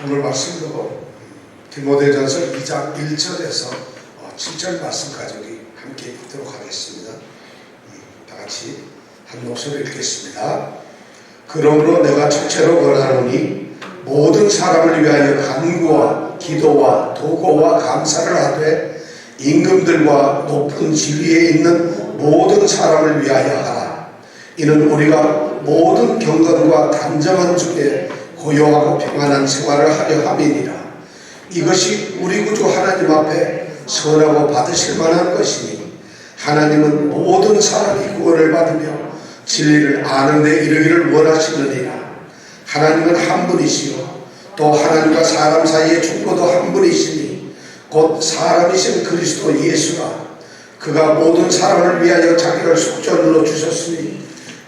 오늘 말씀도 디모데전서 2장 1절에서 7절 말씀까지 우리 함께 읽도록 하겠습니다. 다 같이 한 목소리 읽겠습니다. 그러므로 내가 첫째로 권하노니 모든 사람을 위하여 간구와 기도와 도고와 감사를 하되 임금들과 높은 지위에 있는 모든 사람을 위하여 하라. 이는 우리가 모든 경건과 단정한 중에 고요하고 평안한 생활을 하려 함이니라. 이것이 우리 구주 하나님 앞에 선하고 받으실 만한 것이니 하나님은 모든 사람이 구원을 받으며 진리를 아는 데 이르기를 원하시느니라. 하나님은 한 분이시요 또 하나님과 사람 사이의 중보도 한 분이시니 곧 사람이신 그리스도 예수라. 그가 모든 사람을 위하여 자기를 속전으로 주셨으니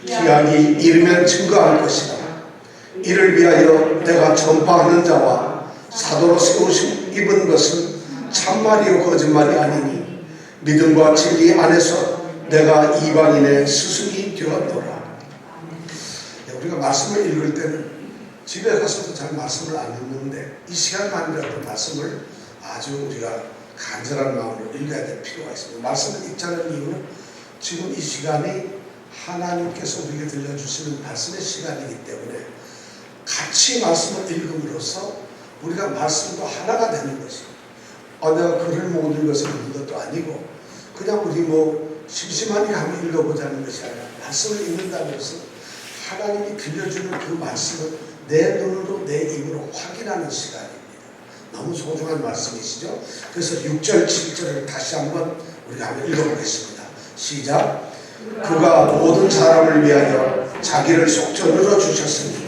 기약이 이르면 증거할 것이다. 이를 위하여 내가 전파하는 자와 사도로 세우심 입은 것은 참말이요 거짓말이 아니니 믿음과 진리 안에서 내가 이방인의 스승이 되었노라. 우리가 말씀을 읽을 때는 집에 가서도 잘 말씀을 안 읽는데 이 시간만이라도 말씀을 아주 우리가 간절한 마음으로 읽어야 될 필요가 있습니다. 말씀을 읽자는 이유는 지금 이 시간이 하나님께서 우리에게 들려주시는 말씀의 시간이기 때문에 같이 말씀을 읽음으로써 우리가 말씀도 하나가 되는 것이에요. 내가 글을 못 읽어서 읽는 것도 아니고 그냥 우리 심심하니까 한번 읽어보자는 것이 아니라 말씀을 읽는다는 것은 하나님이 들려주는 그 말씀을 내 눈으로 내 입으로 확인하는 시간입니다. 너무 소중한 말씀이시죠? 그래서 6절 7절을 다시 한번 우리가 한번 읽어보겠습니다. 시작. 그가 모든 사람을 위하여 자기를 속전으로 주셨으니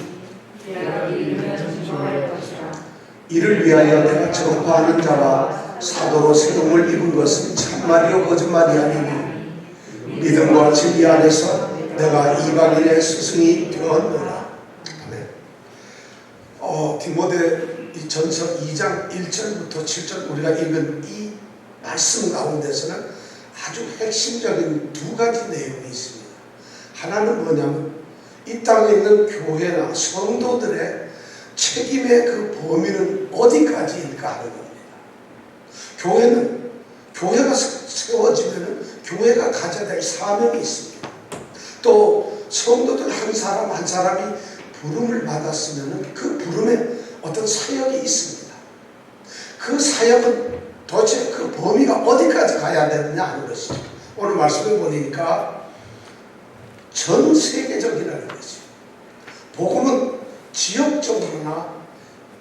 이를 위하여 내가 전파하는 자와 사도로 세움을 입은 것은 참말이요 거짓말이 아니니 믿음과 진리 안에서 내가 이방인의 스승이 되었노라. 아멘. 디모데 전서 2장 1절부터 7절 우리가 읽은 이 말씀 가운데서는 아주 핵심적인 두 가지 내용이 있습니다. 하나는 뭐냐면 이 땅에 있는 교회나 성도들의 책임의 그 범위는 어디까지일까 하는 겁니다. 교회가 세워지면 교회가 가져야 될 사명이 있습니다. 또 성도들 한 사람 한 사람이 부름을 받았으면 그 부름에 어떤 사역이 있습니다. 그 사역은 도대체 그 범위가 어디까지 가야 되느냐 하는 것이죠. 오늘 말씀을 보니까 전 세계적이라는 것이죠. 복음은 지역적으로나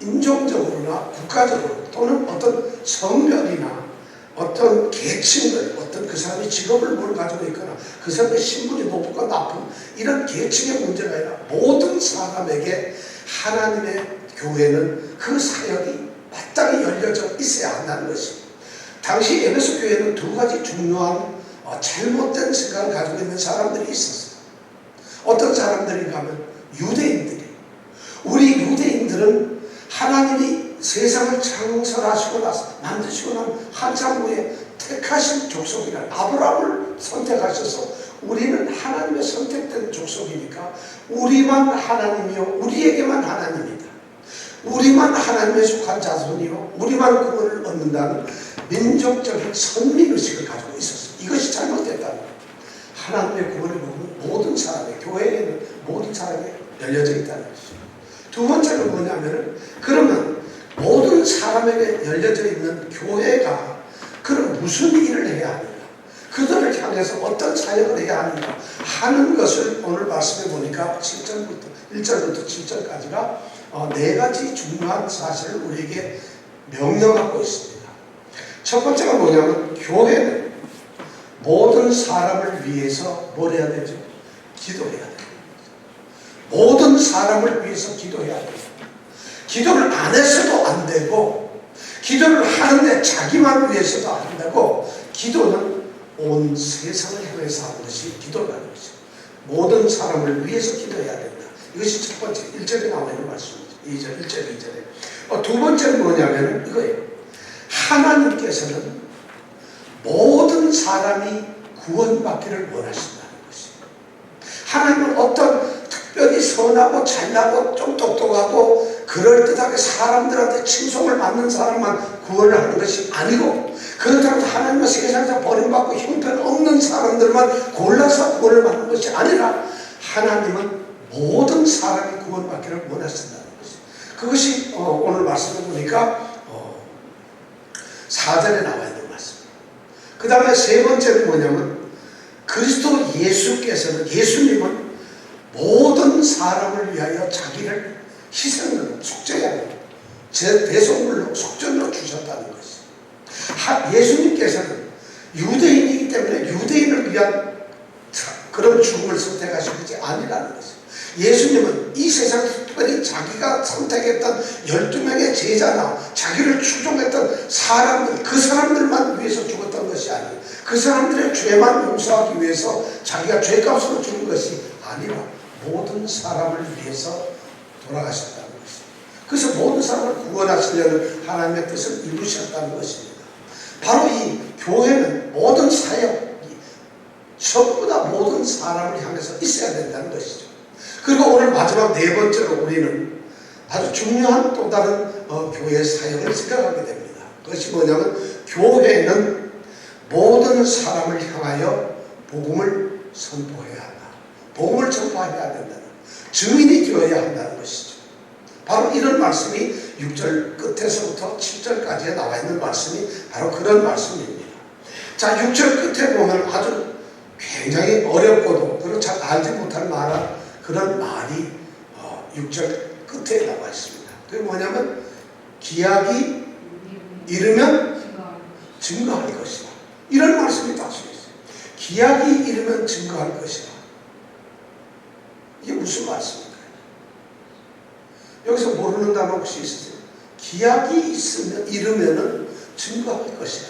인종적으로나 국가적으로 또는 어떤 성별이나 어떤 계층들, 어떤 그 사람이 직업을 뭘 가지고 있거나 그 사람의 신분이 높고 나쁜 이런 계층의 문제가 아니라 모든 사람에게 하나님의 교회는 그 사역이 마땅히 열려져 있어야 한다는 것입니다. 당시 에베소 교회는 두 가지 중요한 잘못된 생각을 가지고 있는 사람들이 있었어요. 어떤 사람들인가 하면 유대인들이. 우리 유대인들은 하나님이 세상을 창설하시고 나서 만드시고 난 한참 후에 택하신 족속이라 아브라함을 선택하셔서 우리는 하나님의 선택된 족속이니까 우리만 하나님이요 우리에게만 하나님이다. 우리만 하나님의 속한 자손이요 우리만 구원을 얻는다는 민족적인 선민의식을 가지고 있었어요. 이것이 잘못됐다는 거예요. 하나님의 구원을 보면 모든 사람의 교회에는 모든 사람이 열려져 있다는 것이죠. 두 번째는 뭐냐면 그러면 모든 사람에게 열려져 있는 교회가 그럼 무슨 일을 해야 하는가? 그들을 향해서 어떤 사역을 해야 하는가 하는 것을 오늘 말씀해 보니까 1절부터 7절까지가 네 가지 중요한 사실을 우리에게 명령하고 있습니다. 첫 번째가 뭐냐면 교회는 모든 사람을 위해서 뭘 해야 되죠? 기도해야 돼요. 모든 사람을 위해서 기도해야 돼요. 기도를 안 해서도 안 되고 기도를 하는데 자기만 위해서도 안 되고 기도는 온 세상을 향해서 하는 것이 기도라는 것이죠. 모든 사람을 위해서 기도해야 된다. 이것이 첫 번째 1절에 나와 있는 말씀이죠. 2절, 1절, 2절에. 두 번째는 뭐냐면 이거예요. 하나님께서는 모든 사람이 구원받기를 원하신다는 것이에요. 하나님은 어떤 특별히 선하고 잘나고 좀 똑똑하고 그럴듯하게 사람들한테 칭송을 받는 사람만 구원을 하는 것이 아니고, 그렇다고 하나님은 세상에서 버림받고 형편없는 사람들만 골라서 구원을 받는 것이 아니라 하나님은 모든 사람이 구원받기를 원하신다는 것이죠. 그것이 오늘 말씀을 보니까 4절에 나와 있는 말씀입니다. 그 다음에 세 번째는 뭐냐면, 그리스도 예수님은 모든 사람을 위하여 자기를 희생으로 속죄하고 대속물로 속전으로 주셨다는 것이, 예수님께서는 유대인이기 때문에 유대인을 위한 그런 죽음을 선택하신 것이 아니라는 것이죠. 예수님은 이 세상 특별히 자기가 선택했던 12명의 제자나 자기를 추종했던 사람들, 그 사람들만 위해서 죽었던 것이 아니에요. 그 사람들의 죄만 용서하기 위해서 자기가 죄값으로 죽은 것이 아니라 모든 사람을 위해서 돌아가셨다는 것입니다. 그래서 모든 사람을 구원하시려는 하나님의 뜻을 이루셨다는 것입니다. 바로 이 교회는 모든 사역이 전부 다 모든 사람을 향해서 있어야 된다는 것이죠. 그리고 오늘 마지막 네 번째로 우리는 아주 중요한 또 다른 교회 사역을 생각하게 됩니다. 그것이 뭐냐면, 교회는 모든 사람을 향하여 복음을 선포해야 한다. 복음을 전파해야 된다는, 증인이 되어야 한다는 것이죠. 바로 이런 말씀이 6절 끝에서부터 7절까지에 나와 있는 말씀이 바로 그런 말씀입니다. 자, 6절 끝에 보면 아주 굉장히 어렵고도 그리고 잘 알지 못할 만한 그런 말이 6절 끝에 나와 있습니다. 그게 뭐냐면, 기약이 이르면 증거할 것이다. 이런 말씀이 딱 써 있어요. 기약이 이르면 증거할 것이다. 이게 무슨 말씀입니까? 여기서 모르는 단어 혹시 있으세요? 기약이 이르면은 증거할 것이다.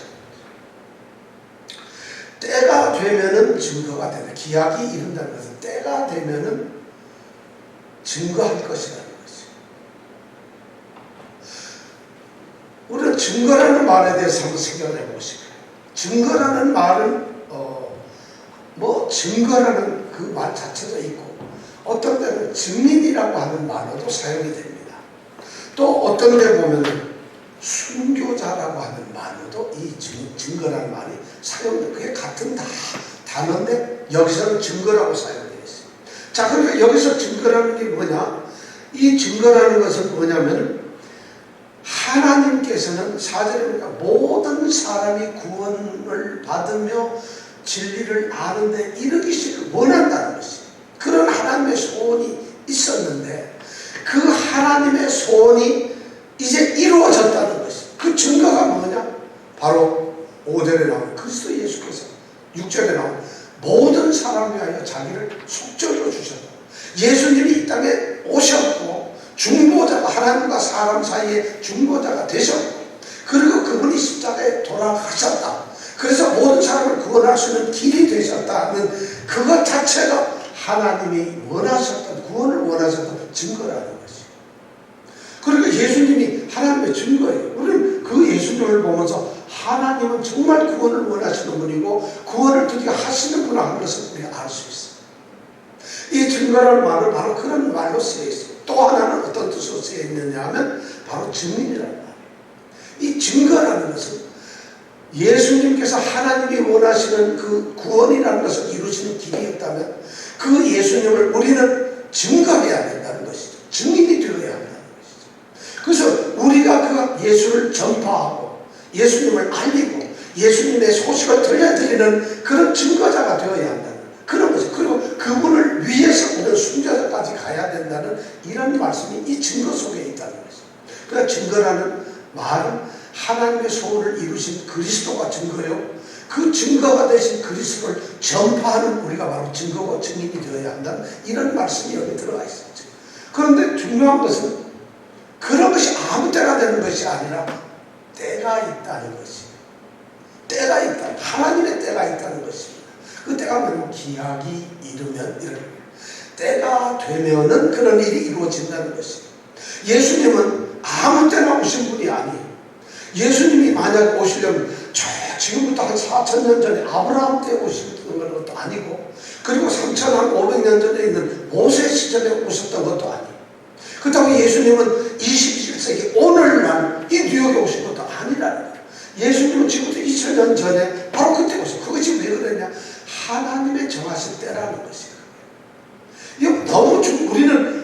때가 되면은 증거가 된다. 기약이 이른다는 것은 때가 되면은 증거할 것이라는 것이죠. 우리는 증거라는 말에 대해서 한번 생각을 해보고 싶어요. 증거라는 말은 증거라는 그 말 자체도 있고, 어떤 때는 증인이라고 하는 말로도 사용이 됩니다. 또 어떤 데 보면 순교자라고 하는 말로도 이 증거라는 말이 사용돼요. 그게 같은 단어인데 여기서는 증거라고 사용되어 있어요. 자, 그러니까 여기서 증거라는 게 뭐냐? 이 증거라는 것은 뭐냐면, 하나님께서는 4절에 보니까 모든 사람이 구원을 받으며 진리를 아는데 이르기를 원한다는 것이에요. 그런 하나님의 소원이 있었는데 그 하나님의 소원이 이제 이루어졌다는 것이에요. 그 증거가 뭐냐? 바로 5절에 나오는 그리스도 예수께서 6절에 나오는 모든 사람을 위하여 자기를 속죄로 주셨다. 예수님이 이 땅에 오셨고 중보자가, 하나님과 사람 사이에 중보자가 되셨고, 그리고 그분이 십자가에 돌아가셨다. 그래서 모든 사람을 구원할 수 있는 길이 되셨다는 그것 자체가 하나님이 원하셨던, 구원을 원하셨던 증거라는 것이에요. 그러니까 예수님이 하나님의 증거예요. 우리는 그 예수님을 보면서 하나님은 정말 구원을 원하시는 분이고 구원을 드디어 하시는 분이라는 것을 우리가 알 수 있어요. 이 증거라는 말은 바로 그런 말로 쓰여 있어요. 또 하나는 어떤 뜻으로 쓰여 있느냐 하면 바로 증인이라는 말이에요. 이 증거라는 것은 예수님께서 하나님이 원하시는 그 구원이라는 것을 이루시는 길이었다면 그 예수님을 우리는 증거해야 된다는 것이죠. 증인이 되어야 한다는 것이죠. 그래서 우리가 그 예수를 전파하고 예수님을 알리고 예수님의 소식을 들려드리는 그런 증거자가 되어야 한다는 그런 거죠. 그리고 그분을 위해서 우리는 순교자까지 가야 된다는 이런 말씀이 이 증거 속에 있다는 것이죠. 그러니까 증거라는 말은 하나님의 소원을 이루신 그리스도가 증거요, 그 증거가 되신 그리스도를 전파하는 우리가 바로 증거고 증인이 되어야 한다는 이런 말씀이 여기 들어가 있었죠. 그런데 중요한 것은 그런 것이 아무 때나 되는 것이 아니라 때가 있다는 것이에요. 때가 있다. 하나님의 때가 있다는 것입니다. 그 때가 뭐냐면 기약이 이르면 이런 때가 되면은 그런 일이 이루어진다는 것이에요. 예수님은 아무 때나 오신 분이 아니에요. 예수님이 만약 오시려면 지금부터 한 4,000년 전에 아브라함 때 오셨던 것도 아니고, 그리고 3,500년 전에 있는 모세 시절에 오셨던 것도 아니에요. 그렇다고 예수님은 21세기 오늘날 이 뉴욕에 오신 것도 아니라는 거예요. 예수님은 지금부터 2000년 전에 바로 그때 오셨어요. 그것이 왜 그러냐? 하나님의 정하신 때라는 것이에요. 이거 너무 우리는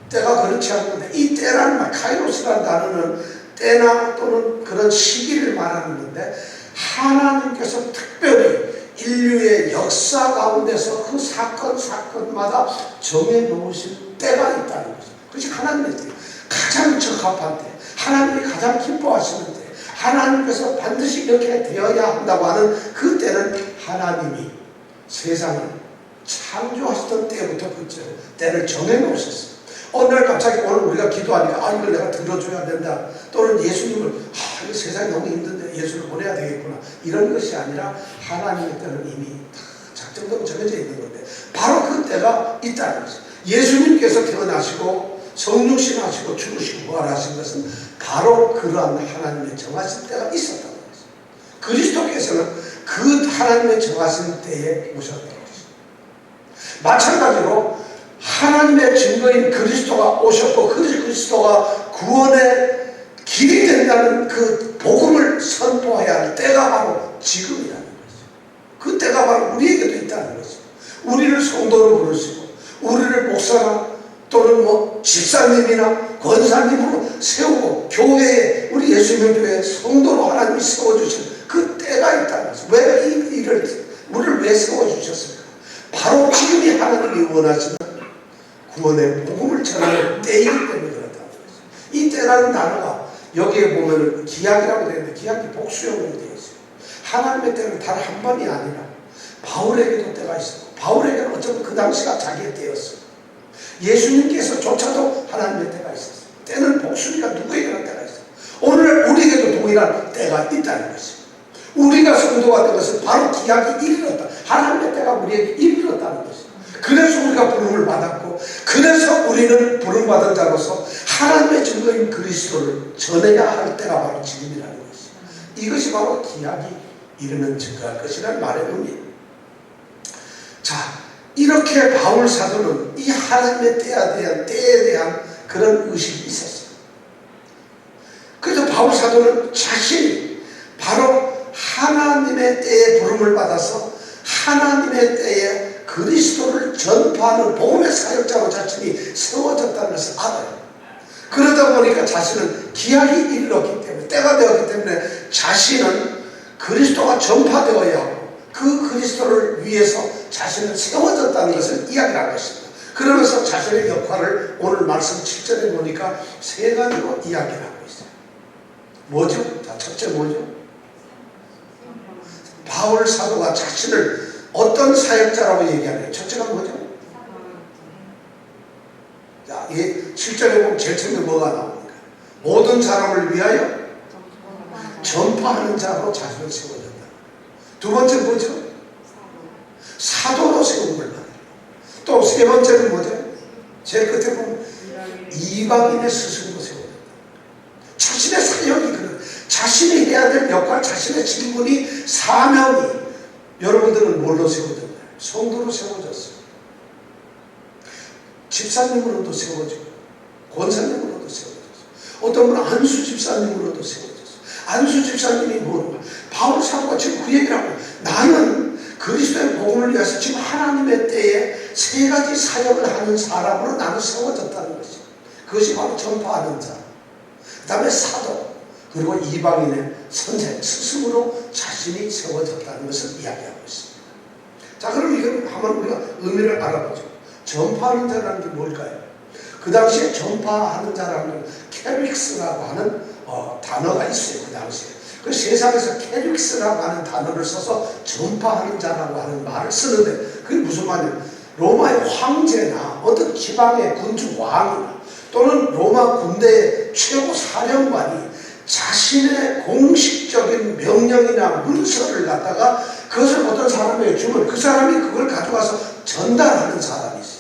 때가 그렇지 않는데, 이 때라는 말, 카이로스라는 단어는 때나 또는 그런 시기를 말하는 건데, 하나님께서 특별히 인류의 역사 가운데서 그 사건마다 정해놓으신 때가 있다는 거죠. 그것이 하나님의 때, 가장 적합한 때, 하나님이 가장 기뻐하시는 때, 하나님께서 반드시 이렇게 되어야 한다고 하는 그 때는 하나님이 세상을 창조하시던 때부터 그 때를 정해놓으셨어요. 어느 날 갑자기 오늘 우리가 기도하니까 이걸 내가 들어줘야 된다, 또는 예수님을 이 세상이 너무 힘든데 예수를 보내야 되겠구나, 이런 것이 아니라 하나님의 때는 이미 작정되고 정해져 있는 건데, 바로 그 때가 있다는 거죠. 예수님께서 태어나시고 성육신하시고 죽으시고 부활하신 것은 바로 그러한 하나님의 정하신 때가 있었다는 거죠. 그리스도께서는 그 하나님의 정하신 때에 오셨다는 거죠. 마찬가지로 하나님의 증거인 그리스도가 오셨고, 그리스도가 구원의 길이 된다는 그 복음을 선포해야 할 때가 바로 지금이라는 거죠. 그 때가 바로 우리에게도 있다는 거죠. 우리를 성도로 부르시고, 우리를 목사나 또는 집사님이나 권사님으로 세우고, 교회에, 우리 예수님 교회에 성도로 하나님이 세워주신 그 때가 있다는 거죠. 왜 이 일을, 우리를 왜 세워주셨습니까? 바로 지금이 하나님이 원하시는 구원의 복음을 전하는 때이기 때문에 그렇다는 거죠. 이 때라는 단어가 여기에 보면 기약이라고 되어 있는데, 기약이 복수형으로 되어 있어요. 하나님의 때는 단 한 번이 아니라 바울에게도 때가 있었고, 바울에게는 어쩌면 그 당시가 자기의 때였어요. 예수님께서조차도 하나님의 때가 있었어요. 때는 복수니까 누구에게나 때가 있어요. 오늘 우리에게도 동일한 때가 있다는 것입니다. 우리가 성도가 된 것은 바로 기약이 이르렀다, 하나님의 때가 우리에게 이르렀다는 것입니다. 그래서 우리가 부름을 받았고, 그래서 우리는 부름받은 자로서 하나님의 증거인 그리스도를 전해야 할 때가 바로 지금이라는 것입니다. 이것이 바로 기약이 이르는 증거할 것이라는 말의 의미입니다. 자, 이렇게 바울 사도는 이 하나님의 때에 대한 그런 의식이 있었어요. 그래서 바울 사도는 자신이 바로 하나님의 때에 부름을 받아서 하나님의 때에 그리스도를 전파하는 복음의 사역자로 자신이 세워졌다는 것을 알아요. 그러다 보니까 자신은 기약이 이르렀기 때문에, 때가 되었기 때문에 자신은 그리스도가 전파되어야 하고, 그 그리스도를 위해서 자신은 세워졌다는 것을 이야기한 것입니다. 그러면서 자신의 역할을 오늘 말씀 7절에 보니까 세 가지로 이야기를 하고 있어요. 뭐죠? 자, 첫째 뭐죠? 바울 사도가 자신을 어떤 사역자라고 얘기하나요? 첫째가 뭐죠? 자, 이 7절에 보면 제일 처음에 뭐가 나옵니까? 모든 사람을 위하여 전파하는 자로 자신을 세워졌다. 두 번째 뭐죠? 사도로 세움을 받아요. 또 세 번째는 뭐죠? 제일 끝에 보면 이방인의 스승으로 세워졌다. 자신의 사역이 그런, 자신이 해야 될 역할, 자신의 직분이, 사명이, 여러분들은 뭘로 세워졌나요? 성도로 세워졌어요. 집사님으로도 세워지고, 권사님으로도 세워졌어요. 어떤 분은 안수 집사님으로도 세워졌어요. 안수 집사님이 뭐냐? 바울 사도가 지금 그 얘기를 하고, 나는 그리스도의 복음을 위해서 지금 하나님의 때에 세 가지 사역을 하는 사람으로 나는 세워졌다는 것이죠. 그것이 바로 전파하는 자, 그 다음에 사도, 그리고 이방인의 선생, 스승으로 자신이 세워졌다는 것을 이야기하고 있습니다. 자, 그럼 이걸 한번 우리가 의미를 알아보죠. 전파하는 자라는 게 뭘까요? 그 당시에 전파하는 자라는 건 캐릭스라고 하는 단어가 있어요. 그 당시에. 그 세상에서 캐릭스라고 하는 단어를 써서 전파하는 자라고 하는 말을 쓰는데, 그게 무슨 말이에요? 로마의 황제나 어떤 지방의 군주 왕이나 또는 로마 군대의 최고 사령관이 자신의 공식적인 명령이나 문서를 갖다가 그것을 어떤 사람에게 주면 그 사람이 그걸 가져가서 전달하는 사람이 있어요.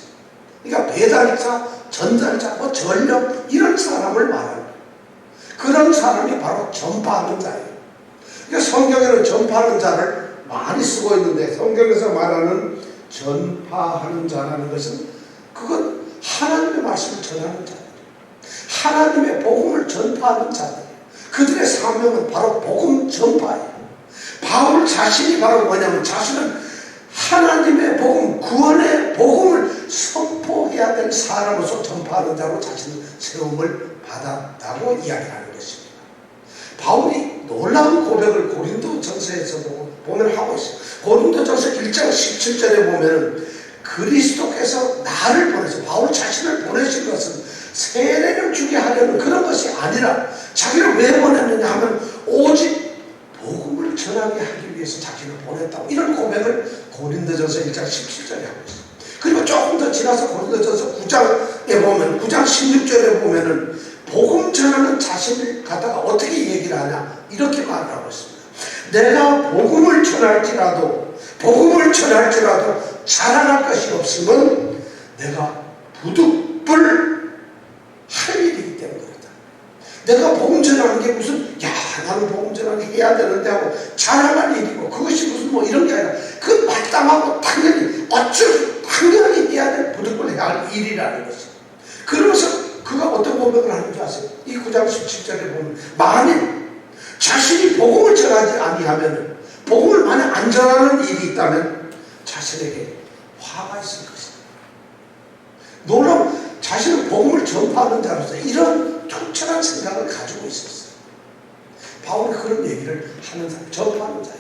그러니까 배달자, 전달자, 전력, 이런 사람을 말하는, 그런 사람이 바로 전파하는 자예요. 그러니까 성경에는 전파하는 자를 많이 쓰고 있는데, 성경에서 말하는 전파하는 자라는 것은 그건 하나님의 말씀을 전하는 자들, 하나님의 복음을 전파하는 자들. 그들의 사명은 바로 복음 전파예요. 바울 자신이 바로 뭐냐면 자신은 하나님의 복음, 구원의 복음을 선포해야 될 사람으로서 전파하는 자로 자신의 세움을 받았다고 이야기하는 것입니다. 바울이 놀라운 고백을 고린도전서에서 보면 하고 있어요. 고린도전서 1장 17절에 보면 그리스도께서 나를 보내서, 바울 자신을 보내신 것은 세례를 주게 하려는 그런 것이 아니라 자기를 왜 보냈느냐 하면 오직 복음을 전하게 하기 위해서 자기를 보냈다고, 이런 고백을 고린도전서 1장 17절에 하고 있어요. 그리고 조금 더 지나서 고린도전서 9장에 보면, 9장 16절에 보면은 복음 전하는 자신을 갖다가 어떻게 얘기를 하냐, 이렇게 말을 하고 있습니다. 내가 복음을 전할지라도 자랑할 것이 없으면 내가 부득불 할 일이기 때문이다. 내가 복음 전하는 게 무슨, 야, 나는 복음 전하는 게 해야 되는데 하고 자랑할 일이고, 그것이 무슨 뭐 이런 게 아니라 그 마땅하고 당연히 당연히 해야 될, 부득불 해야 할 일이라는 것이죠. 그러면서 그가 어떤 고백을 하는 줄 아세요? 이 9장 17절에 보면 만일 자신이 복음을 전하지 아니하면, 복음을 만약 안 전하는 일이 있다면 자신에게 화가 있을 것이다. 놀라운, 자신은 복음을 전파하는 자로서 이런 투철한 생각을 가지고 있었어요. 바울이 그런 얘기를 하는 사람, 전파하는 자예요.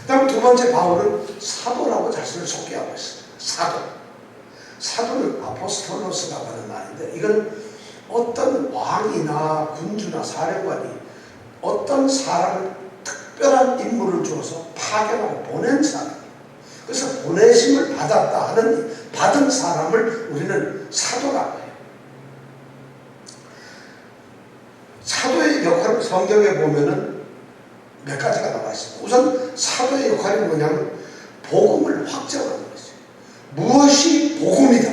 그 다음에 두 번째, 바울은 사도라고 자신을 소개하고 있어요. 사도는 아포스톨로스라고 하는 말인데, 이건 어떤 왕이나 군주나 사령관이 어떤 사람을, 특별한 임무를 주어서 파견하고 보낸 사람, 그래서 보내심을 받은 사람을 우리는 사도라고 해요. 사도의 역할을 성경에 보면은 몇 가지가 나와 있습니다. 우선 사도의 역할이 뭐냐면 복음을 확정하는 것이죠. 무엇이 복음이다,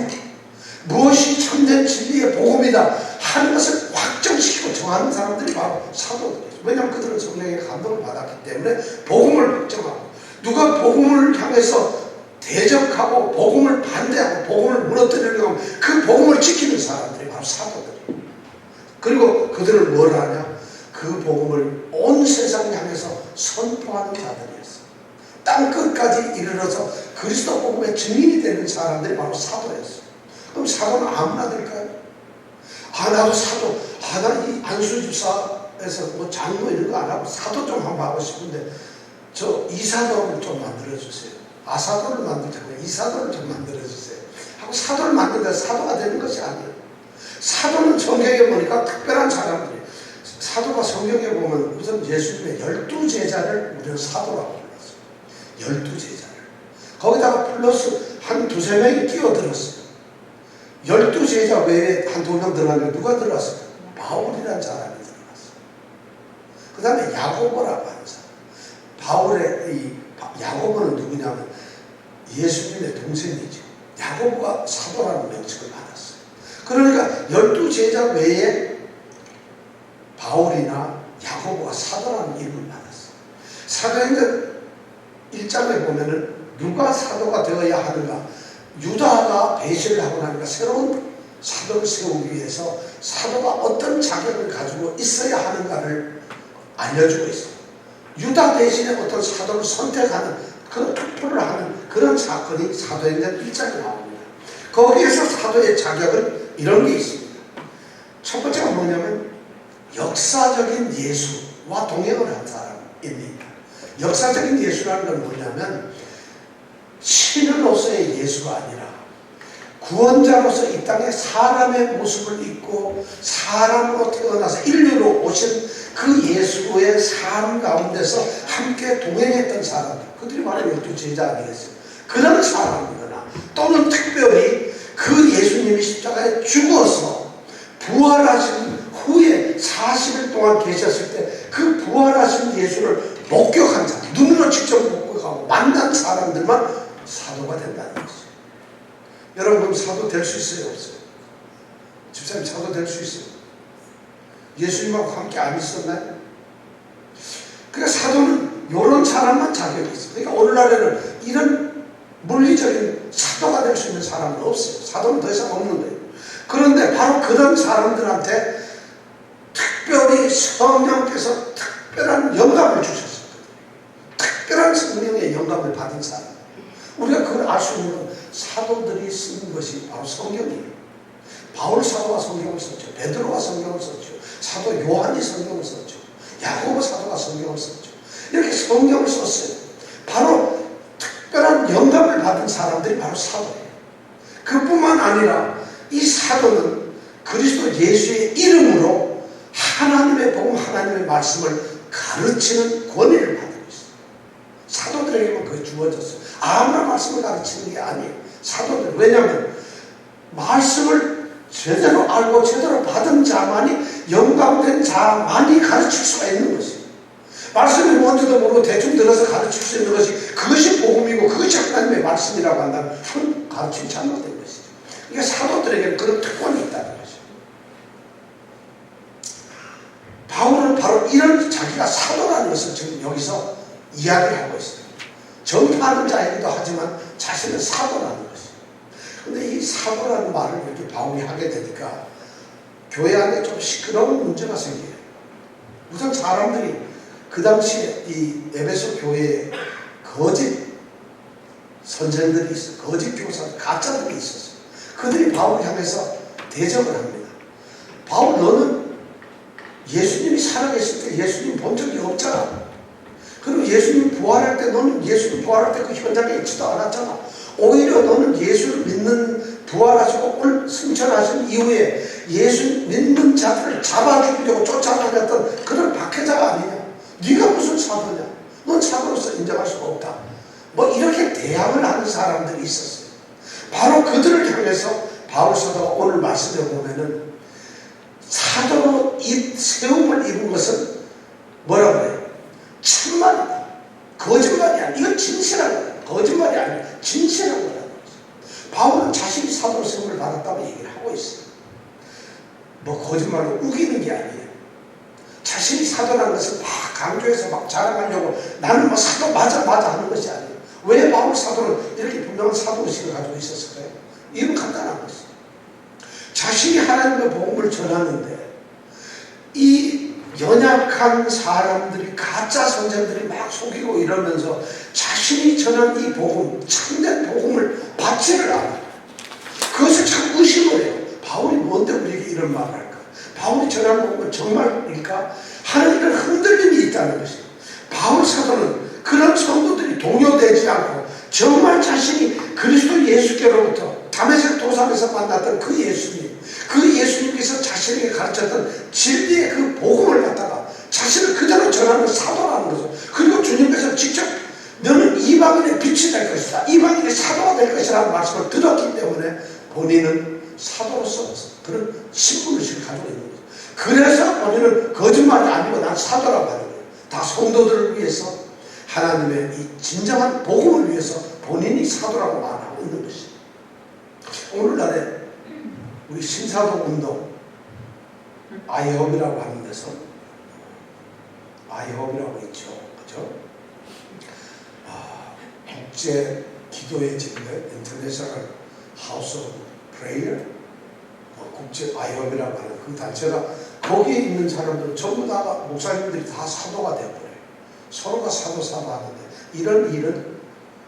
무엇이 참된 진리의 복음이다 하는 것을 확정시키고 정하는 사람들이 바로 사도들이죠. 왜냐하면 그들은 성령의 감동을 받았기 때문에 복음을 확정하고, 누가 복음을 향해서 대적하고 복음을 반대하고 복음을 무너뜨리려고 하면 그 복음을 지키는 사람들이 바로 사도들이에요. 그리고 그들은 뭘 하냐? 그 복음을 온 세상 향해서 선포하는 자들이었어요. 땅 끝까지 이르러서 그리스도 복음의 증인이 되는 사람들이 바로 사도였어요. 그럼 사도는 아무나 될까요? 나도 사도, 나 이 안수집사에서 뭐 장로 이런 거 안 하고 사도 좀 한번 하고 싶은데 저 이사도를 좀 만들어주세요. 아사도를 만들지 않고 이사도를 좀 만들어주세요 하고 사도를 만든다 사도가 되는 것이 아니에요. 사도는 성경에 보니까 특별한 사람들이에요. 사도가 성경에 보면 우선 예수님의 12제자를 우리는 사도라고 불렀어요. 12제자를. 거기다가 플러스 한 두세 명이 끼어들었어요. 12제자 외에 한두 명 들어갔는데 누가 들어갔어요? 바울이라는 사람이 들어갔어요. 그 다음에 야고보라고 하는 사람. 바울의 이 야고보는 누구냐면 예수님의 동생이죠. 야고보가 사도라는 명칭을 받았어요. 그러니까 12제자 외에 바울이나 야고보가 사도라는 이름을 받았어요. 사도행전 1장에 보면은 누가 사도가 되어야 하는가? 유다가 배신을 하고 나니까 새로운 사도를 세우기 위해서 사도가 어떤 자격을 가지고 있어야 하는가를 알려주고 있어요. 유다 대신에 어떤 사도를 선택하는, 그런 투표를 하는 그런 사건이 사도행전 1장에 나옵니다. 거기에서 사도의 자격은 이런 게 있습니다. 첫 번째가 뭐냐면 역사적인 예수와 동행을 한 사람입니다. 역사적인 예수라는 건 뭐냐면 신으로서의 예수가 아니라 구원자로서 이 땅에 사람의 모습을 입고 사람으로 태어나서 인류로 오신 그 예수의 삶 가운데서 함께 동행했던 사람들, 그들이 바로 12제자 아니겠어요? 그런 사람이거나 또는 특별히 그 예수님이 십자가에 죽어서 부활하신 후에 40일 동안 계셨을 때 그 부활하신 예수를 목격한 사람, 눈으로 직접 목격하고 만난 사람들만 사도가 된다는 거죠. 여러분, 그럼 사도 될 수 있어요? 없어요? 집사님 사도 될 수 있어요? 예수님하고 함께 안 있었나요? 그러니까 사도는 이런 사람만 자격이 있어요. 그러니까 오늘날에는 이런 물리적인 사도가 될 수 있는 사람은 없어요. 사도는 더 이상 없는 거예요. 그런데 바로 그런 사람들한테 특별히 성령께서 특별한 영감을 주셨어요. 특별한 성령의 영감을 받은 사람. 우리가 그걸 알 수 있는 건 사도들이 쓴 것이 바로 성경이에요. 바울 사도가 성경을 썼죠. 베드로가 성경을 썼죠. 사도 요한이 성경을 썼죠. 야고보 사도가 성경을 썼죠. 이렇게 성경을 썼어요. 바로 특별한 영감을 받은 사람들이 바로 사도예요. 그뿐만 아니라 이 사도는 그리스도 예수의 이름으로 하나님의 복음, 하나님의 말씀을 가르치는 권위를 받고 있어요. 사도들에게만 그게 주어졌어요. 아무나 말씀을 가르치는 게 아니에요. 사도들. 왜냐하면 말씀을 제대로 알고 제대로 받은 자만이, 영감된 자만이 가르칠 수가 있는 것이에요. 말씀이 뭔지도 모르고 대충 들어서 가르칠 수 있는 것이, 그것이 복음이고 그것이 하나님의 말씀이라고 한다면 그건 가르침이 잘못된 것이죠. 이게 사도들에게는 그런 특권이 있다는 거죠. 바울은 바로 이런 자기가 사도라는 것을 지금 여기서 이야기를 하고 있어요. 전파하는 자이기도 하지만 자신은 사도라는 것이에요. 근데 이 사도라는 말을 이렇게 바울이 하게 되니까 교회 안에 좀 시끄러운 문제가 생겨요. 우선 사람들이 그 당시에 이 에베소 교회에 거짓 선생들이 있어요. 거짓 교사들, 가짜들이 있었어요. 그들이 바울을 향해서 대적을 합니다. 바울, 너는 예수님이 살아계실 때 예수님 본 적이 없잖아. 그리고 예수님 부활할 때 너는 예수님 부활할 때 그 현장에 있지도 않았잖아. 오히려 너는 예수를 믿는, 부활하시고 승천하신 이후에 예수 믿는 자들을 잡아 죽이려고 쫓아다녔던 그런 박해자가 아니냐. 네가 무슨 사도냐. 넌 사도로서 인정할 수가 없다. 뭐 이렇게 대항을 하는 사람들이 있었어요. 바로 그들을 향해서 바울 사도가 오늘 말씀에 보면은 사도로 세움을 입은 것은 뭐라고 해요? 참말이다. 거짓말이 아니야. 이건 진실한 거야. 거짓말이 아니라 진실한 거라는 거죠. 바울은 자신이 사도로 세움을 받았다고 얘기를 하고 있어요. 뭐 거짓말로 우기는 게 아니에요. 자신이 사도라는 것을 막 강조해서 막 자랑하려고 나는 뭐 사도 맞아 하는 것이 아니에요. 왜 바울 사도는 이렇게 분명한 사도의식을 가지고 있었을까요? 이건 간단한 것이에요. 자신이 하나님의 복음을 전하는데 이 연약한 사람들이, 가짜 선생들이 막 속이고 이러면서 자신이 전한 이 복음, 참된 복음을 받지를 않아요. 그것을 참 의심을 해요. 바울이 뭔데 우리에게 이런 말을 할까? 바울이 전한 복음은 정말일까? 하는 이런 흔들림이 있다는 것이에요. 바울 사도는 그런 성도들이 동요되지 않고 정말 자신이 그리스도 예수께로부터 다메섹 도상에서 만났던 그 예수님, 그 예수님께서 자신에게 가르쳤던 진리의 그 복음을 갖다가 자신을 그대로 전하는 사도라는 거죠. 그리고 주님께서 직접 너는 이방인의 빛이 될 것이다, 이방인의 사도가 될 것이라는 말씀을 들었기 때문에 본인은 사도로서 그런 신분의식을 가지고 있는 거죠. 그래서 본인은 거짓말이 아니고 난 사도라고 하는 거예요. 다 성도들을 위해서, 하나님의 이 진정한 복음을 위해서 본인이 사도라고 말하고 있는 것이죠. 오늘날에 우리 신사도 운동, 아이홉이라고 하는 데서, 아이홉이라고 있죠. 그죠? 국제 기도의 진례, 인터내셔널 하우스 오브 프레이어, 국제 아이홉이라고 하는 그 단체가, 거기에 있는 사람들은 전부 다 목사님들이 다 사도가 되어버려요. 서로가 사도 하는데 이런 일은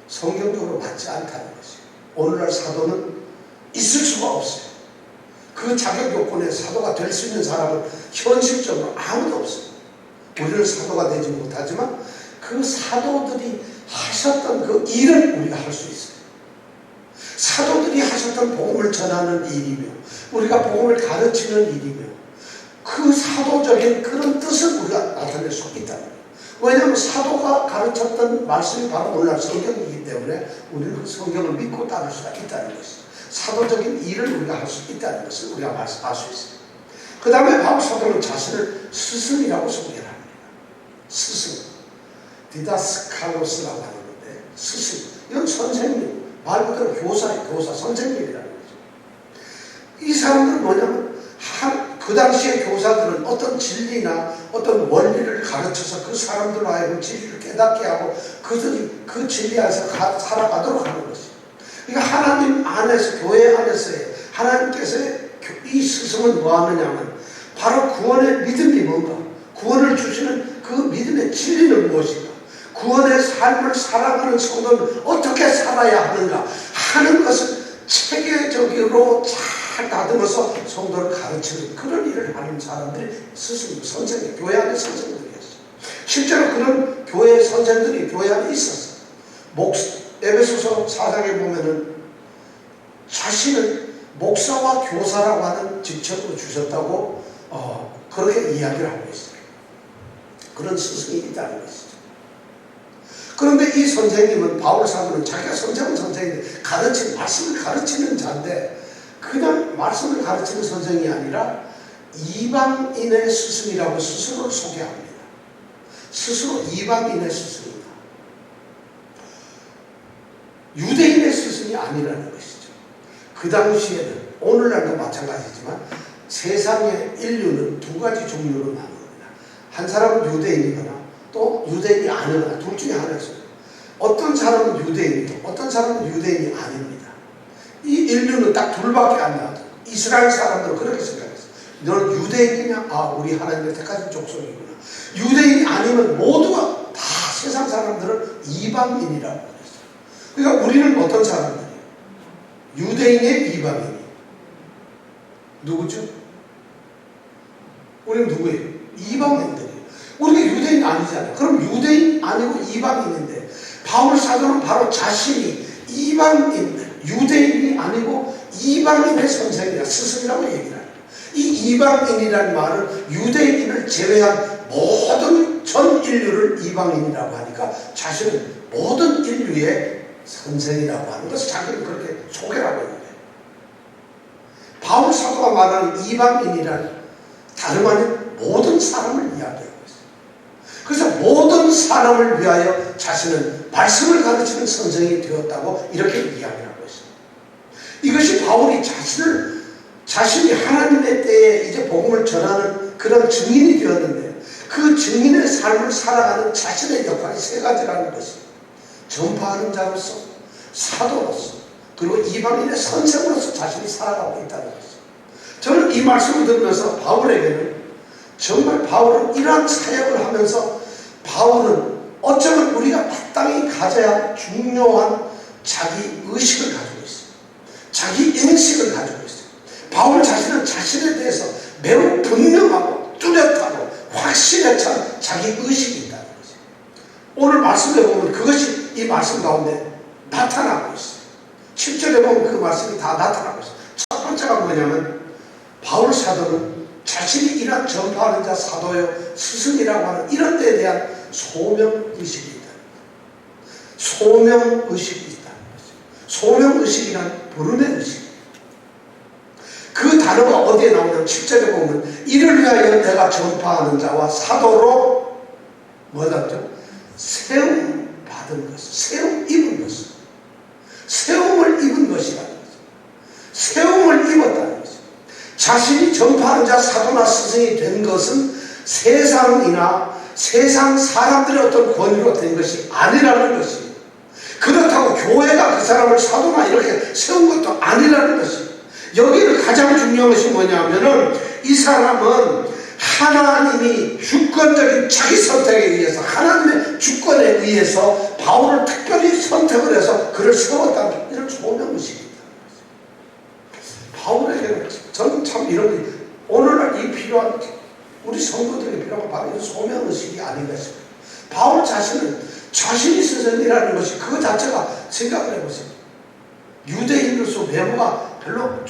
성경적으로 맞지 않다는 것이에요. 오늘날 사도는 있을 수가 없어요. 그 자격 요건에 사도가 될 수 있는 사람은 현실적으로 아무도 없어요. 우리는 사도가 되지 못하지만 그 사도들이 하셨던 그 일은 우리가 할 수 있어요. 사도들이 하셨던 복음을 전하는 일이며 우리가 복음을 가르치는 일이며 그 사도적인 그런 뜻을 우리가 나타낼 수 있다는 거예요. 왜냐하면 사도가 가르쳤던 말씀이 바로 오늘날 성경이기 때문에 우리는 그 성경을 믿고 따를 수가 있다는 것이죠. 사도적인 일을 우리가 할 수 있다는 것을 우리가 알 수 있어요. 그 다음에 바울 사도는 자신을 스승이라고 소개를 합니다. 스승, 디다스칼로스라고 하는 건데, 스승, 이건 선생님, 말 그대로 교사예요. 교사, 선생님이라는 거죠. 이 사람들은 뭐냐면 그 당시의 교사들은 어떤 진리나 어떤 원리를 가르쳐서 그 사람들로 하여금 진리를 깨닫게 하고 그들이 그 진리 안에서 살아가도록 하는 것이죠. 그러니까 하나님 안에서, 교회 안에서의 하나님께서의 이 스승은 뭐 하느냐면 바로 구원의 믿음이 뭔가, 구원을 주시는 그 믿음의 진리는 무엇인가, 구원의 삶을 살아가는 성도는 어떻게 살아야 하는가 하는 것을 체계적으로 잘 다듬어서 성도를 가르치는 그런 일을 하는 사람들이 스승, 선생님, 교회 안에 선생들이었어요. 실제로 그런 교회 선생들이 교회 안에 있었어요. 에베소서 4장에 보면은 자신을 목사와 교사라고 하는 직책으로 주셨다고 그렇게 이야기를 하고 있어요. 그런 스승이 있다는 것이죠. 그런데 이 선생님은, 바울 사도는 자기가 선생인데 말씀을 가르치는 자인데 그냥 말씀을 가르치는 선생이 아니라 이방인의 스승이라고 스스로를 소개합니다. 스스로 이방인의 스승이다. 유대인의 스승이 아니라는 것이죠. 그 당시에는, 오늘날도 마찬가지지만 세상의 인류는 두 가지 종류로 나눕니다. 한 사람은 유대인이거나 또 유대인이 아니거나 둘 중에 하나였어요. 어떤 사람은 유대인이고 어떤 사람은 유대인이 아닙니다. 이 인류는 딱 둘밖에 안 나와요. 이스라엘 사람들은 그렇게 생각했어요. 너는 유대인이냐? 아, 우리 하나님의 택하신 족속이구나. 유대인이 아니면 모두가 다 세상 사람들은 이방인이라고 그랬어요. 그러니까 우리는 어떤 사람들이에요? 유대인의 이방인이 누구죠? 우리는 누구예요? 이방인들이에요. 우리가 유대인 아니잖아요. 그럼 유대인 아니고 이방인인데 바울 사도는 바로 자신이 이방인들, 유대인이 아니고 이방인의 선생이라, 스승이라고 얘기를 합니다. 이 이방인이라는 말은 유대인을 제외한 모든 전 인류를 이방인이라고 하니까 자신은 모든 인류의 선생이라고 하는 것을 자기는 그렇게 소개를 하고 있는 거예요. 바울 사도가 말하는 이방인이란 다름 아닌 모든 사람을 이야기하고 있어요. 그래서 모든 사람을 위하여 자신은 말씀을 가르치는 선생이 되었다고 이렇게 이야기를 하고 있어요. 이것이 바울이 자신이 하나님의 때에 이제 복음을 전하는 그런 증인이 되었는데 그 증인의 삶을 살아가는 자신의 역할이 세 가지라는 것입니다. 전파하는 자로서, 사도로서, 그리고 이방인의 선생으로서 자신이 살아가고 있다는 것입니다. 저는 이 말씀을 들으면서 바울에게는 정말 바울은 이러한 사역을 하면서 바울은 어쩌면 우리가 마땅히 가져야 할 중요한 자기 의식을 가지고 있어요. 자기 인식을 가지고 있어요. 바울 자신은 자신에 대해서 매우 분명하고 뚜렷하고 확신에 찬 자기 의식이 있다는 거죠. 오늘 말씀에 보면 그것이 이 말씀 가운데 나타나고 있어요. 7절에 보면 그 말씀이 다 나타나고 있어요. 첫 번째가 뭐냐면 바울 사도는 자신이 이런 전파하는 자, 사도요, 스승이라고 하는 이런 데에 대한 소명의식이 있다는 거죠. 소명의식이 있다는 거죠. 소명의식이란 부름의 의식. 그 단어가 어디에 나오냐면 7절에 보면 이를 위하여 내가 전파하는 자와 사도로 뭐라죠? 세움 받은 것, 세움 입은 것, 세움을 입은 것이라는 거죠. 세움을 입었다는 거죠. 자신이 전파하는 자, 사도나 스승이 된 것은 세상이나 세상 사람들의 어떤 권위로 된 것이 아니라는 것입니다. 그렇다고 교회가 그 사람을 사도나 이렇게 세운 것도 아니라는 것입니다. 여기를 가장 중요한 것이 뭐냐면은 이 사람은 하나님이 주권적인 자기 선택에 의해서, 하나님의 주권에 의해서 바울을 특별히 선택을 해서 그를 세웠다는 이런 소명의식이 있다는 거죠. 바울에게는 저는 참 이런 게 오늘날 이 필요한, 우리 성도들에게 필요한 바로 이 소명의식이 아닌가 싶어요. 바울 자신은 자신이 스승이라는 것이 그 자체가, 생각을 해보세요. 유대인으로서 외모가 별로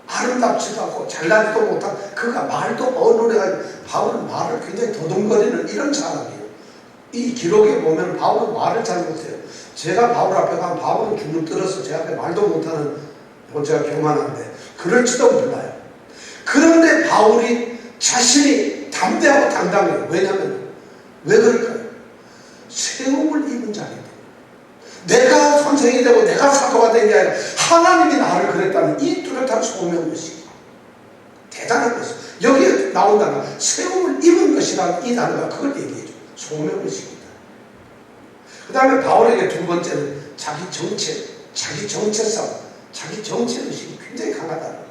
아름답지도 않고 잘나지도 못한, 그가 말도 어눌해가지고 바울은 말을 굉장히 더듬거리는 이런 사람이에요. 이 기록에 보면 바울은 말을 잘 못해요. 제가 바울 앞에 가면 바울은 주눅 들어서 제 앞에 말도 못하는, 제가 교만한데 그럴지도 몰라요. 그런데 바울이 자신이 담대하고 당당해요. 왜냐하면 왜 그럴까요? 세움을 입은 자입니다. 내가 선생이 되고 내가 사도가 된 게 아니라 하나님이 나를 그랬다는 이 뚜렷한 소명의식, 대단한 것이죠. 여기에 나온 단어 세움을 입은 것이라는 이 단어가 그걸 얘기해줘. 소명의식이다. 그 다음에 바울에게 두 번째는 자기 정체, 자기 정체성, 자기 정체의식이 굉장히 강하다는 거예요.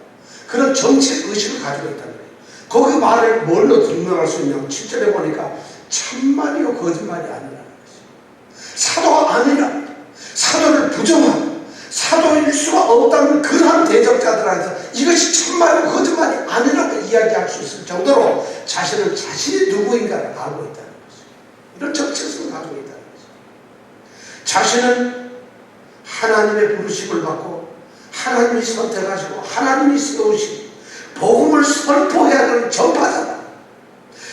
그런 정책 의식을 가지고 있다는 거예요. 거기 말을 뭘로 증명할 수 있냐면 7절에 보니까 참말이요 거짓말이 아니라는 것이죠. 사도가 아니라 사도를 부정하고 사도일 수가 없다는 그러한 대적자들한테 이것이 참말이고 거짓말이 아니라고 이야기할 수 있을 정도로 자신은 자신이 누구인가를 알고 있다는 것이죠. 이런 정체성을 가지고 있다는 것이죠. 자신은 하나님의 부르심을 받고 하나님이 선택하시고 하나님이 세우신 복음을 선포해야 하는 전파자다.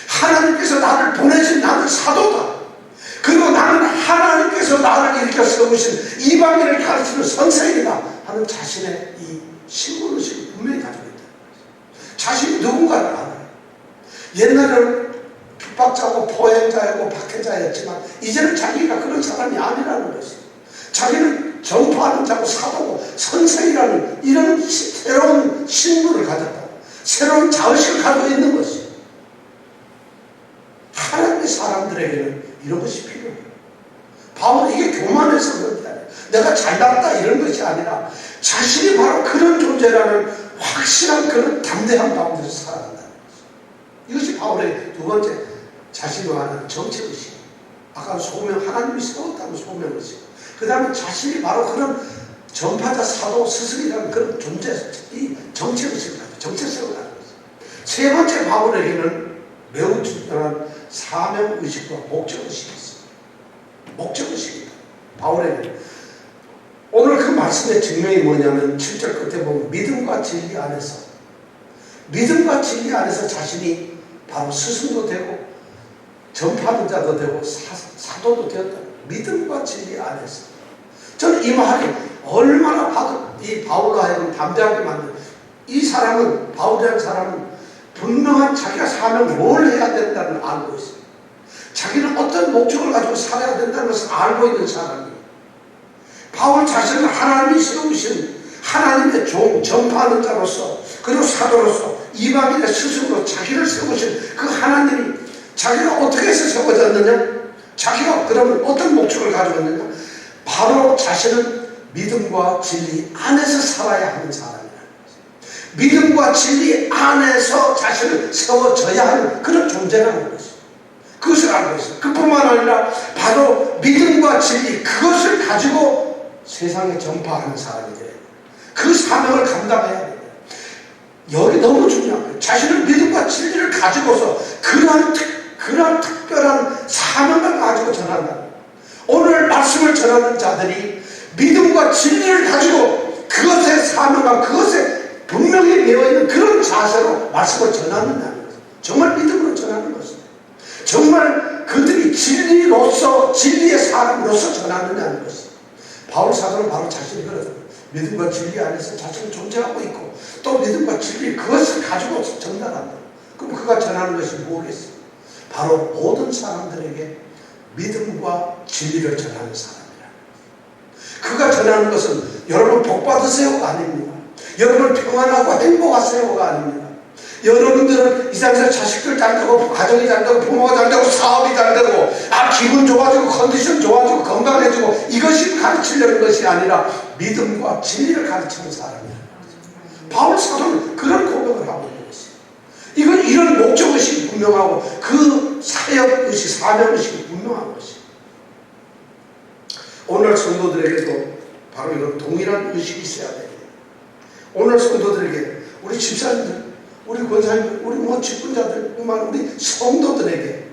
하나님께서 나를 보내신 나는 사도다. 그리고 나는 하나님께서 나를 일으켜 세우신 이방인을 가르치는 선생이다 하는 자신의 이 신분의식을 분명히 가지고 있다. 자신이 누군가를 알아요. 옛날에는 핍박자고 포행자였고 박해자였지만 이제는 자기가 그런 사람이 아니라는 것이에요. 자기는 전파하는 자고 사도고 선생이라는 이런 새로운 신분을 가졌다고, 새로운 자의식을 가지고 있는 것이에요. 하나님의 사람들에게는 이런 것이 필요해요. 바울은 이게 교만해서 그런 게 아니라 내가 잘났다 이런 것이 아니라 자신이 바로 그런 존재라는 확실한 그런 담대함 가운데서 살아간다는 것이죠. 이것이 바울의 두 번째 자신과 하는 정체의식. 아까 소명, 하나님이 세웠다는 소명의식. 그 다음에 자신이 바로 그런 전파자, 사도, 스승이라는 그런 존재, 이 정체의식을 가지고 정체성을 가지고 있어요. 세 번째 바울에게는 매우 중요한 사명의식과 목적의식이 있습니다. 목적의식입니다. 바울에게는. 오늘 그 말씀의 증명이 뭐냐면 7절 끝에 보면 믿음과 진리 안에서, 믿음과 진리 안에서 자신이 바로 스승도 되고 전파하는 자도 되고 사도도 되었다. 믿음과 진리 안에서. 저는 이 말이 얼마나 봐도 이 바울로 하여금 담대하게 만든, 이 사람은, 바울이라는 사람은 분명한 자기가 사명 뭘 해야 된다는 걸 알고 있어요. 자기는 어떤 목적을 가지고 살아야 된다는 것을 알고 있는 사람이에요. 바울 자신은 하나님이 세우신 하나님의 종, 전파하는 자로서, 그리고 사도로서, 이방인의 스승으로 자기를 세우신 그 하나님이 자기가 어떻게 해서 세워졌느냐? 자기가 그러면 어떤 목적을 가지고 있느냐? 바로 자신은 믿음과 진리 안에서 살아야 하는 사람이라는 거죠. 믿음과 진리 안에서 자신을 세워져야 하는 그런 존재라는 것이죠. 그것을 알고 있어요. 그뿐만 아니라 바로 믿음과 진리, 그것을 가지고 세상에 전파하는 사람이 돼요. 그 사명을 감당해야 돼요. 여기 너무 중요한 거예요. 자신의 믿음과 진리를 가지고서 그러한 특별한 사명을 가지고 전한다. 오늘 말씀을 전하는 자들이 믿음과 진리를 가지고 그것의 사명과 그것에 분명히 되어있는 그런 자세로 말씀을 전하는다는 것입니다. 정말 믿음으로 전하는 것입니다. 정말 그들이 진리로서, 진리의 사람으로서 전하느냐는 것입니다. 바울 사도는 바로 자신이 그렇습니다. 믿음과 진리 안에서 자신이 존재하고 있고 또 믿음과 진리 그것을 가지고 전달한다. 그럼 그가 전하는 것이 뭐겠어요? 바로 모든 사람들에게 믿음과 진리를 전하는 사람이라. 그가 전하는 것은 여러분 복 받으세요가 아닙니다. 여러분 평안하고 행복하세요가 아닙니다. 여러분들은 이 세상에서 자식들 잘 되고 가정이 잘 되고 부모가 잘 되고 사업이 잘 되고 기분 좋아지고 컨디션 좋아지고 건강해지고 이것이 가르치려는 것이 아니라 믿음과 진리를 가르치는 사람이라. 바울 사도는 그런 고백을 하고 있는 것이에요. 이건 이런 목적의식이 분명하고 그 사역의식, 사명의식이 분명한 것이에요. 오늘 성도들에게도 바로 이런 동일한 의식이 있어야 됩니다. 오늘 성도들에게, 우리 집사님들, 우리 권사님들, 우리 직분자들, 우리 성도들에게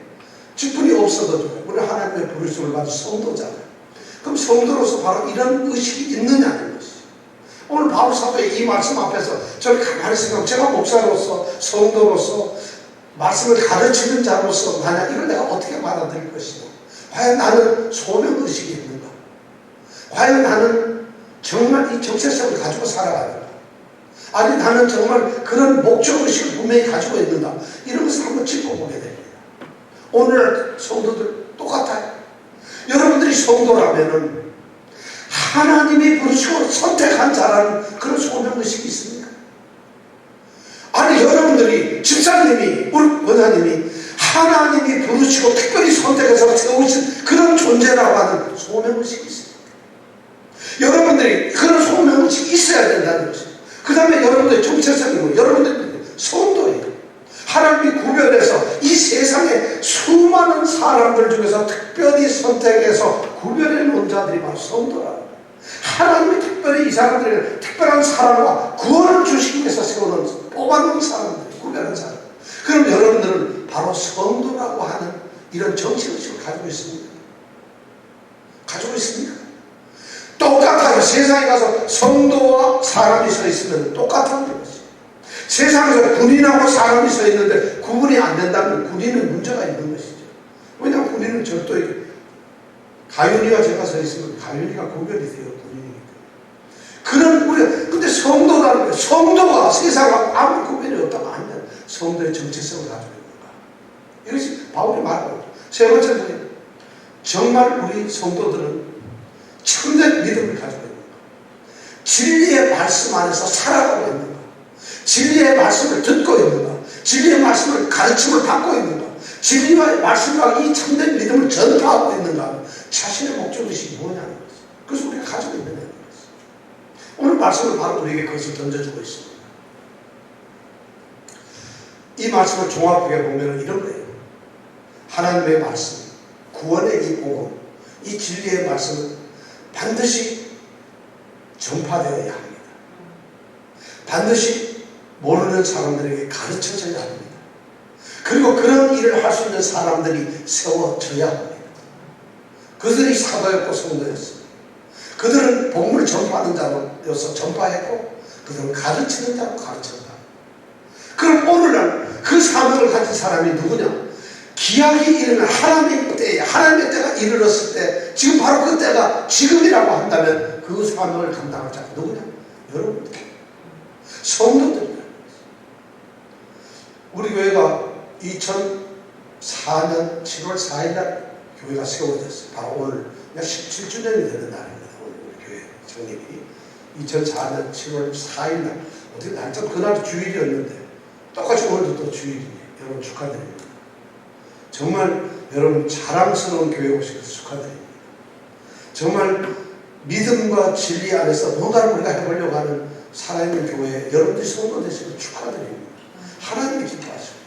직분이 없어도 우리 하나님의 부르심을 받은 성도잖아요. 그럼 성도로서 바로 이런 의식이 있느냐는 것이에요. 오늘 바울 사도의 이 말씀 앞에서 저를 가만히 생각하면 제가 목사로서, 성도로서, 말씀을 가르치는 자로서 만약 이걸 내가 어떻게 받아들일 것이냐. 과연 나는 소명의식이 있는가? 과연 나는 정말 이 정체성을 가지고 살아가는가? 아니 나는 정말 그런 목적의식을 분명히 가지고 있는가? 이런 것을 한번 짚어보게 됩니다. 오늘 성도들 똑같아요. 여러분들이 성도라면은 하나님이 부르시고 선택한 자라는 그런 소명의식이 있습니까? 아니 여러분들이, 집사님이, 우리 권사님이 하나님이 부르시고 특별히 선택해서 세우신 그런 존재라고 하는 소명의식이 있습니까? 여러분들이 그런 소명의식이 있어야 된다는 것입니다. 그 다음에 여러분들의 정체성이 뭐예요? 여러분들의 성도예요. 하나님이 구별해서 이 세상에 수많은 사람들 중에서 특별히 선택해서 구별해 놓은 자들이 바로 성도라는 거예요. 하나님이 특별히 이 사람들에게 특별한 사랑과 구원을 주시기 위해서 세워놓은 뽑아놓은 사람들, 구별한 사람. 그럼 여러분들은 바로 성도라고 하는 이런 정체의식을 가지고 있습니다. 가지고 있습니다. 똑같아요. 세상에 가서 성도와 사람이 서 있으면 똑같은 것이죠. 세상에서 군인하고 사람이 서 있는데 구분이 안 된다면 군인은 문제가 있는 것이죠. 왜냐하면 군인은 절도에 가윤이와 제가 서 있으면 가윤이가 구별이 돼요. 군인이기 때문에. 그런 우리 근데 성도라는 거예요. 성도가 세상하고 아무 구별이 없다고 하면 성도의 정체성을 가지고 있는가. 이것이 바울이 말하는 거죠. 세 번째는 정말 우리 성도들은 참된 믿음을 가지고 있는가. 진리의 말씀 안에서 살아가고 있는가. 진리의 말씀을 듣고 있는가. 진리의 말씀을 가르침을 받고 있는가. 진리의 말씀과 이 참된 믿음을 전파하고 있는가. 자신의 목적의식이 뭐냐는 거죠. 그래서 우리가 가지고 있는 거죠. 오늘 말씀은 바로 우리에게 그것을 던져주고 있습니다. 이 말씀을 종합하게 보면 이런 거예요. 하나님의 말씀, 구원의 이 복음, 이 진리의 말씀은 반드시 전파되어야 합니다. 반드시 모르는 사람들에게 가르쳐져야 합니다. 그리고 그런 일을 할 수 있는 사람들이 세워져야 합니다. 그들이 사도였고 성도였습니다. 그들은 복음을 전파하는 자로서 전파했고 그들은 가르치는 자로 가르쳤다. 그럼 오늘날 그 사명을 가진 사람이 누구냐? 기약이 이르는 하나님의 때에 하나님의 때가 이르렀을 때 지금 바로 그 때가 지금이라고 한다면 그 사명을 감당할 자가 누구냐? 여러분들 성도들입니다. 우리 교회가 2004년 7월 4일날 교회가 세워졌어요. 바로 오늘 약 17주년이 되는 날입니다. 오늘 우리 교회 창립이 2004년 7월 4일날 어떻게 날짜 그날도 주일이었는데 똑같이 오늘도 또 주일이네요. 여러분 축하드립니다. 정말 여러분 자랑스러운 교회 오시길 축하드립니다. 정말 믿음과 진리 안에서 뭔가를 우리가 해보려고 하는 살아있는 교회에 여러분들이 성도 되시길 축하드립니다. 하나님이 기뻐하십니다.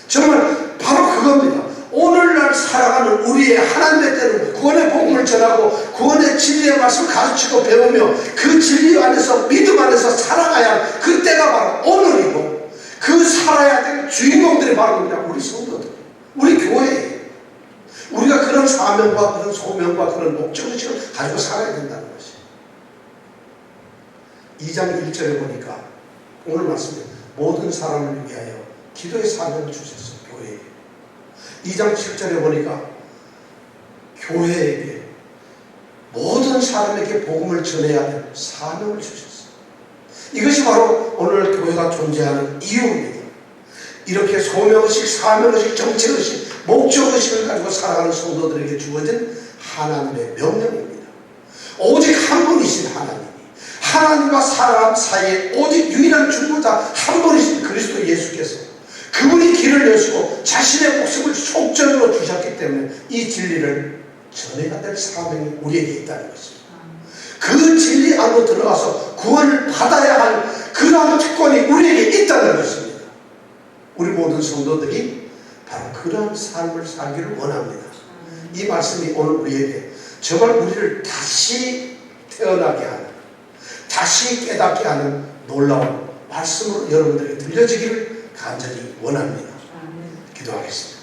정말 바로 그겁니다. 오늘날 살아가는 우리의 하나님의 때는 구원의 복음을 전하고 구원의 진리의 말씀을 가르치고 배우며 그 진리 안에서 믿음 안에서 살아가야 할 그 때가 바로 오늘이고 그 살아야 될 주인공들이 바로 우리 성도들, 우리 교회예요. 우리가 그런 사명과 그런 소명과 그런 목적의식을 가지고 살아야 된다는 것이에요. 2장 1절에 보니까 오늘 말씀에 모든 사람을 위하여 기도의 사명을 주셨어요. 교회에. 2장 7절에 보니까 교회에게 모든 사람에게 복음을 전해야 될 사명을 주셨어요. 이것이 바로 오늘 교회가 존재하는 이유입니다. 이렇게 소명의식, 사명의식, 정체의식, 목적의식을 가지고 살아가는 성도들에게 주어진 하나님의 명령입니다. 오직 한 분이신 하나님이 하나님과 사람 사이에 오직 유일한 중보자 한 분이신 그리스도 예수께서 그분이 길을 여시고 자신의 목숨을 속전으로 주셨기 때문에 이 진리를 전해야 될 사명이 우리에게 있다는 것입니다. 그 진리 안으로 들어가서 구원을 받아야 할 그러한 특권이 우리에게 있다는 것입니다. 우리 모든 성도들이 바로 그러한 삶을 살기를 원합니다. 이 말씀이 오늘 우리에게 정말 우리를 다시 태어나게 하는, 다시 깨닫게 하는 놀라운 말씀으로 여러분들에게 들려지기를 간절히 원합니다. 기도하겠습니다.